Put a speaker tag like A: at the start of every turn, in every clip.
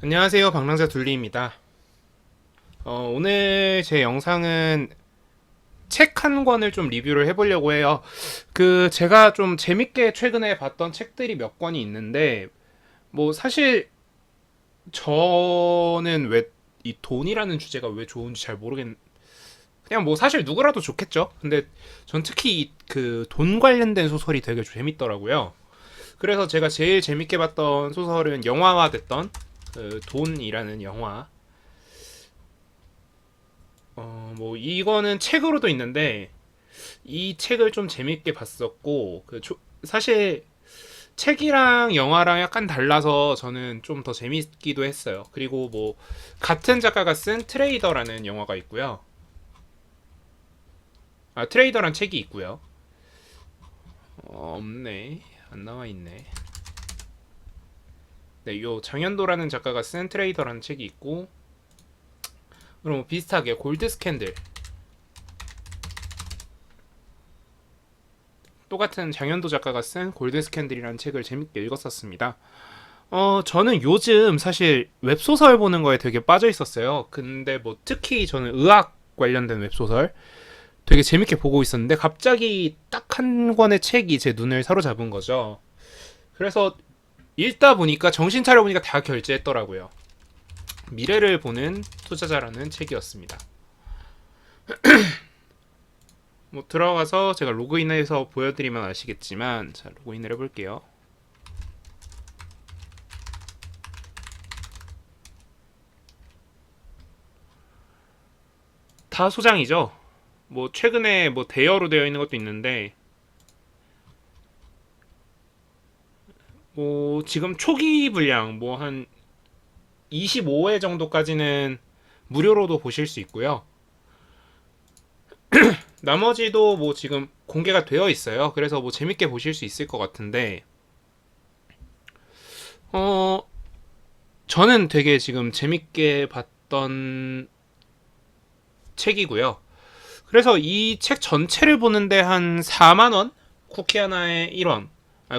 A: 안녕하세요. 방랑자 둘리입니다. 오늘 제 영상은 책 한 권을 좀 리뷰를 해보려고 해요. 제가 좀 재밌게 최근에 봤던 책들이 몇 권이 있는데, 뭐, 사실, 저는 왜, 이 돈이라는 주제가 왜 좋은지 잘 그냥 뭐, 사실 누구라도 좋겠죠? 근데, 전 특히 돈 관련된 소설이 되게 재밌더라고요. 그래서 제가 제일 재밌게 봤던 소설은 영화화 됐던, 돈이라는 영화. 뭐 이거는 책으로도 있는데 이 책을 좀 재밌게 봤었고 사실 책이랑 영화랑 약간 달라서 저는 좀 더 재밌기도 했어요. 그리고 뭐 같은 작가가 쓴 트레이더라는 영화가 있고요. 트레이더란 책이 있고요. 없네. 안 나와 있네. 네, 요 장현도라는 작가가 쓴 트레이더라는 책이 있고 그럼 비슷하게 골드 스캔들 똑같은 장현도 작가가 쓴 골드 스캔들이라는 책을 재밌게 읽었었습니다. 저는 요즘 사실 웹소설 보는 거에 되게 빠져 있었어요. 근데 뭐 특히 저는 의학 관련된 웹소설 되게 재밌게 보고 있었는데 갑자기 딱 한 권의 책이 제 눈을 사로잡은 거죠. 그래서 읽다 보니까 정신 차려 보니까 다 결제했더라고요. 미래를 보는 투자자라는 책이었습니다. 뭐 들어가서 제가 로그인해서 보여드리면 아시겠지만 자 로그인을 해볼게요. 다 소장이죠. 뭐 최근에 뭐 대여로 되어 있는 것도 있는데 뭐 지금 초기 분량 뭐 한 25회 정도까지는 무료로도 보실 수 있고요. 나머지도 뭐 지금 공개가 되어 있어요. 그래서 뭐 재밌게 보실 수 있을 것 같은데 어 저는 되게 지금 재밌게 봤던 책이고요. 그래서 이 책 전체를 보는데 한 4만 원? 쿠키 하나에 1원.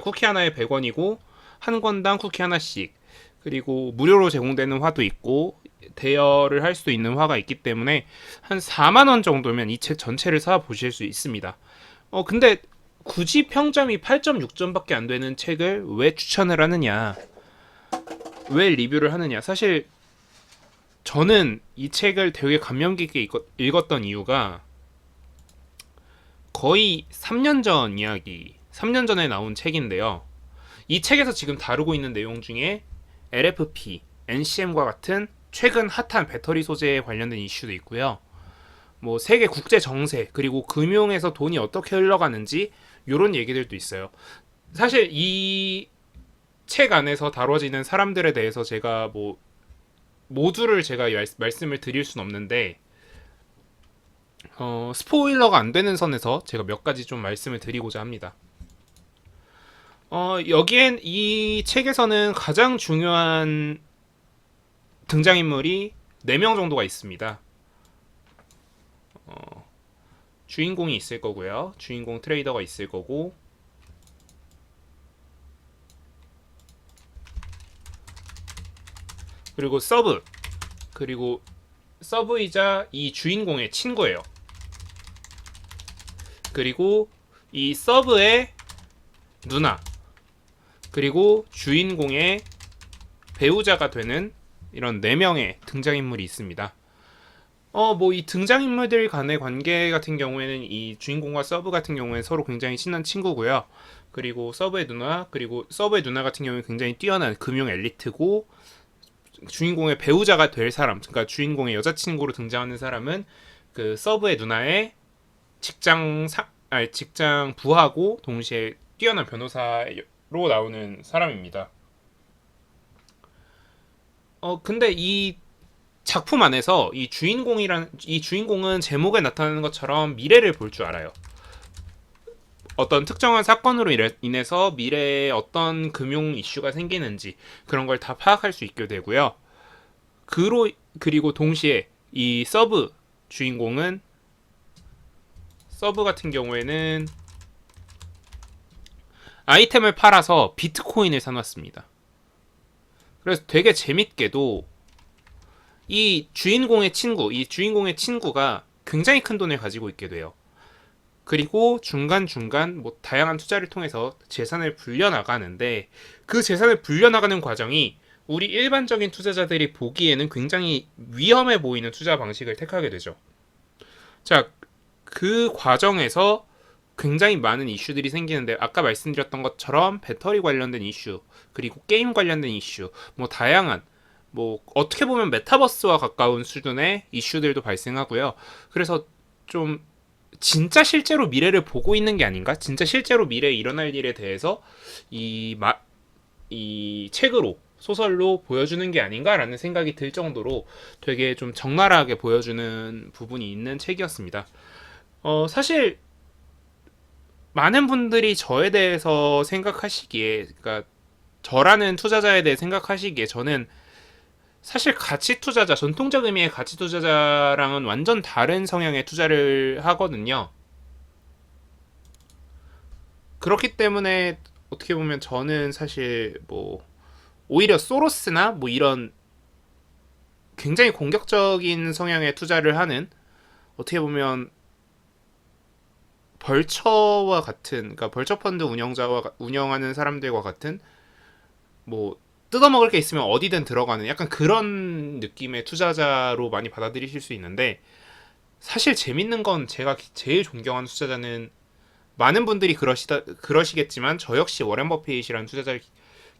A: 쿠키 하나에 100원이고 한 권당 쿠키 하나씩. 그리고 무료로 제공되는 화도 있고 대여를 할 수 있는 화가 있기 때문에 한 4만 원 정도면 이 책 전체를 사 보실 수 있습니다. 근데 굳이 평점이 8.6점밖에 안 되는 책을 왜 추천을 하느냐? 왜 리뷰를 하느냐? 사실 저는 이 책을 되게 감명 깊게 읽었던 이유가 거의 3년 전 이야기, 3년 전에 나온 책인데요. 이 책에서 지금 다루고 있는 내용 중에 LFP, NCM과 같은 최근 핫한 배터리 소재에 관련된 이슈도 있고요. 뭐 세계 국제 정세 그리고 금융에서 돈이 어떻게 흘러가는지 이런 얘기들도 있어요. 사실 이 책 안에서 다뤄지는 사람들에 대해서 제가 뭐 모두를 제가 말씀을 드릴 순 없는데 스포일러가 안 되는 선에서 제가 몇 가지 좀 말씀을 드리고자 합니다. 여기엔 이 책에서는 가장 중요한 등장인물이 4명 정도가 있습니다. 주인공이 있을 거고요. 주인공 트레이더가 있을 거고, 그리고 서브, 그리고 서브이자 이 주인공의 친구예요. 그리고 이 서브의 누나, 그리고 주인공의 배우자가 되는 이런 4명의 등장인물이 있습니다. 뭐 이 등장인물들 간의 관계 같은 경우에는 이 주인공과 서브 같은 경우에는 서로 굉장히 친한 친구고요. 그리고 서브의 누나 같은 경우는 굉장히 뛰어난 금융 엘리트고 주인공의 배우자가 될 사람, 그러니까 주인공의 여자친구로 등장하는 사람은 그 서브의 누나의 직장 부하고 동시에 뛰어난 변호사로 나오는 사람입니다. 근데 이 작품 안에서 이 주인공은 제목에 나타나는 것처럼 미래를 볼 줄 알아요. 어떤 특정한 사건으로 인해서 미래에 어떤 금융 이슈가 생기는지 그런 걸 다 파악할 수 있게 되고요. 그리고 동시에 이 주인공은 서브 같은 경우에는 아이템을 팔아서 비트코인을 사놨습니다. 그래서 되게 재밌게도 이 주인공의 친구가 굉장히 큰 돈을 가지고 있게 돼요. 그리고 중간중간 뭐 다양한 투자를 통해서 재산을 불려나가는데, 그 재산을 불려나가는 과정이 우리 일반적인 투자자들이 보기에는 굉장히 위험해 보이는 투자 방식을 택하게 되죠. 자, 그 과정에서 굉장히 많은 이슈들이 생기는데, 아까 말씀드렸던 것처럼 배터리 관련된 이슈, 그리고 게임 관련된 이슈, 뭐 다양한, 뭐 어떻게 보면 메타버스와 가까운 수준의 이슈들도 발생하고요. 그래서 좀 진짜 실제로 미래를 보고 있는 게 아닌가? 진짜 실제로 미래에 일어날 일에 대해서 이, 이 책으로, 소설로 보여주는 게 아닌가라는 생각이 들 정도로 되게 좀 적나라하게 보여주는 부분이 있는 책이었습니다. 사실 많은 분들이 저에 대해서 생각하시기에, 그러니까 저라는 투자자에 대해 생각하시기에, 저는 사실 가치 투자자, 전통적 의미의 가치 투자자랑은 완전 다른 성향의 투자를 하거든요. 그렇기 때문에 어떻게 보면 저는 사실 뭐 오히려 소로스나 뭐 이런 굉장히 공격적인 성향의 투자를 하는, 어떻게 보면 벌처와 같은, 그러니까 벌처 펀드 운영자와 운영하는 사람들과 같은, 뭐 뜯어먹을 게 있으면 어디든 들어가는 약간 그런 느낌의 투자자로 많이 받아들이실 수 있는데, 사실 재밌는 건 제가 제일 존경하는 투자자는, 많은 분들이 그러시겠지만 저 역시 워렌 버핏이라는 투자자를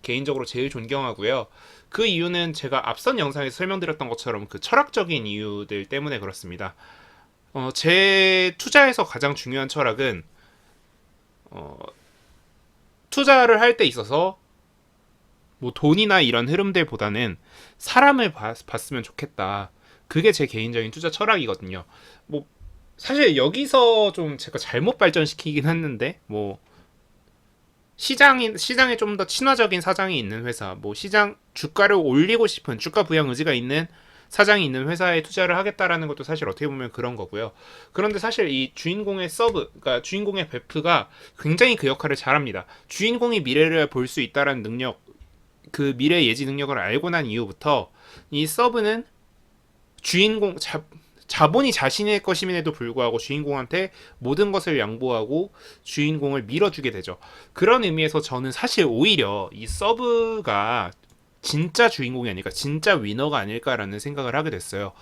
A: 개인적으로 제일 존경하고요. 그 이유는 제가 앞선 영상에서 설명드렸던 것처럼 그 철학적인 이유들 때문에 그렇습니다. 제 투자에서 가장 중요한 철학은, 어, 투자를 할 때 있어서 뭐 돈이나 이런 흐름들보다는 사람을 봤으면 좋겠다. 그게 제 개인적인 투자 철학이거든요. 뭐 사실 여기서 좀 제가 잘못 발전시키긴 했는데, 뭐 시장에 좀 더 친화적인 사장이 있는 회사, 뭐 시장 주가를 올리고 싶은, 주가 부양 의지가 있는 사장이 있는 회사에 투자를 하겠다라는 것도 사실 어떻게 보면 그런 거고요. 그런데 사실 이 주인공의 그러니까 주인공의 베프가 굉장히 그 역할을 잘합니다. 주인공이 미래를 볼 수 있다라는 능력, 그 미래 예지 능력을 알고 난 이후부터 이 서브는 주인공 자본이 자신의 것임에도 불구하고 주인공한테 모든 것을 양보하고 주인공을 밀어주게 되죠. 그런 의미에서 저는 사실 오히려 이 서브가 진짜 주인공이 아닐까, 진짜 위너가 아닐까라는 생각을 하게 됐어요.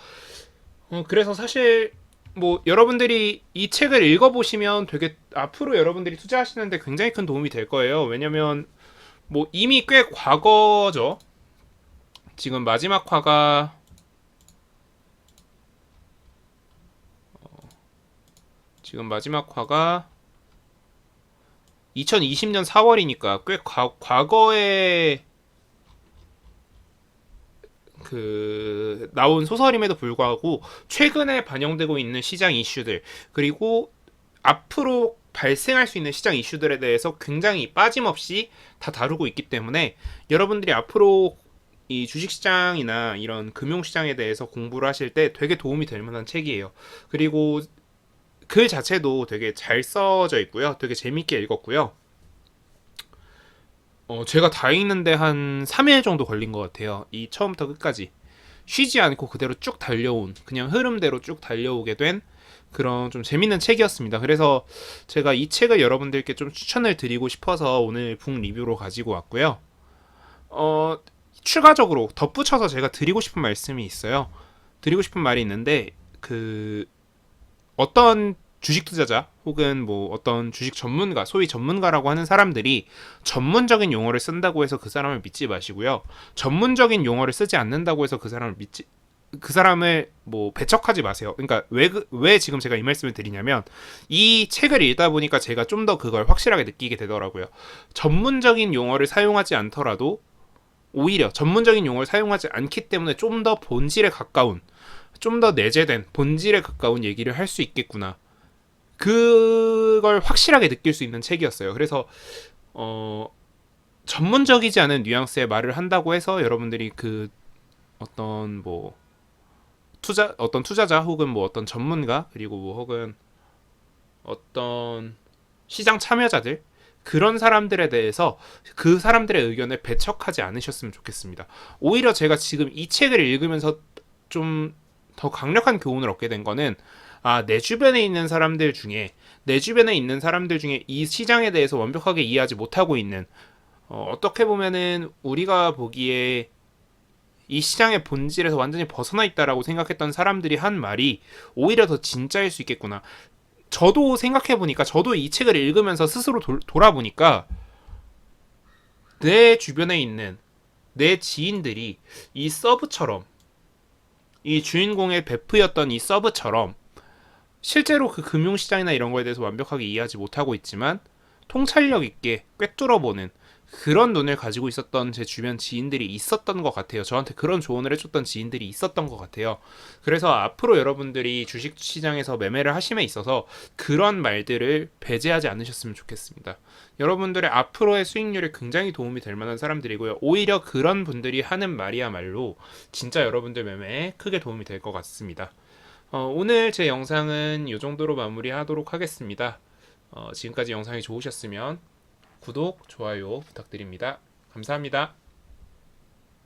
A: 그래서 사실 뭐 여러분들이 이 책을 읽어보시면 되게 앞으로 여러분들이 투자하시는데 굉장히 큰 도움이 될 거예요. 왜냐면 뭐 이미 꽤 과거죠. 지금 마지막 화가, 지금 마지막 화가 2020년 4월이니까 꽤 과거에 그 나온 소설임에도 불구하고 최근에 반영되고 있는 시장 이슈들, 그리고 앞으로 발생할 수 있는 시장 이슈들에 대해서 굉장히 빠짐없이 다 다루고 있기 때문에, 여러분들이 앞으로 이 주식시장이나 이런 금융시장에 대해서 공부를 하실 때 되게 도움이 될 만한 책이에요. 그리고 글 자체도 되게 잘 써져 있고요. 되게 재밌게 읽었고요. 제가 다 읽는데 한 3일 정도 걸린 것 같아요. 이 처음부터 끝까지. 쉬지 않고 그대로 쭉 달려온, 그냥 흐름대로 쭉 달려오게 된 그런 좀 재밌는 책이었습니다. 그래서 제가 이 책을 여러분들께 좀 추천을 드리고 싶어서 오늘 북 리뷰로 가지고 왔고요. 추가적으로 덧붙여서 제가 드리고 싶은 말씀이 있어요. 드리고 싶은 말이 있는데, 그 어떤 주식 투자자 혹은 뭐 어떤 주식 전문가, 소위 전문가라고 하는 사람들이 전문적인 용어를 쓴다고 해서 그 사람을 믿지 마시고요. 전문적인 용어를 쓰지 않는다고 해서 그 사람을 뭐 배척하지 마세요. 그러니까 왜 지금 제가 이 말씀을 드리냐면, 이 책을 읽다 보니까 제가 좀 더 그걸 확실하게 느끼게 되더라고요. 전문적인 용어를 사용하지 않더라도 오히려 전문적인 용어를 사용하지 않기 때문에 좀 더 본질에 가까운, 좀 더 내재된 본질에 가까운 얘기를 할 수 있겠구나. 그걸 확실하게 느낄 수 있는 책이었어요. 그래서 전문적이지 않은 뉘앙스의 말을 한다고 해서 여러분들이 그 어떤 뭐 어떤 투자자 혹은 뭐 어떤 전문가, 그리고 뭐 혹은 어떤 시장 참여자들, 그런 사람들에 대해서 그 사람들의 의견을 배척하지 않으셨으면 좋겠습니다. 오히려 제가 지금 이 책을 읽으면서 좀 더 강력한 교훈을 얻게 된 거는, 내 주변에 있는 사람들 중에, 이 시장에 대해서 완벽하게 이해하지 못하고 있는, 어떻게 보면은 우리가 보기에 이 시장의 본질에서 완전히 벗어나 있다라고 생각했던 사람들이 한 말이 오히려 더 진짜일 수 있겠구나. 저도 생각해보니까, 저도 이 책을 읽으면서 스스로 돌아보니까 내 주변에 있는 내 지인들이 이 서브처럼, 이 주인공의 베프였던 이 서브처럼 실제로 그 금융시장이나 이런 거에 대해서 완벽하게 이해하지 못하고 있지만 통찰력 있게 꿰뚫어보는 그런 눈을 가지고 있었던 제 주변 지인들이 있었던 것 같아요. 저한테 그런 조언을 해줬던 지인들이 있었던 것 같아요. 그래서 앞으로 여러분들이 주식시장에서 매매를 하심에 있어서 그런 말들을 배제하지 않으셨으면 좋겠습니다. 여러분들의 앞으로의 수익률에 굉장히 도움이 될 만한 사람들이고요. 오히려 그런 분들이 하는 말이야말로 진짜 여러분들 매매에 크게 도움이 될 것 같습니다. 오늘 제 영상은 이 정도로 마무리하도록 하겠습니다. 지금까지 영상이 좋으셨으면 구독, 좋아요 부탁드립니다. 감사합니다.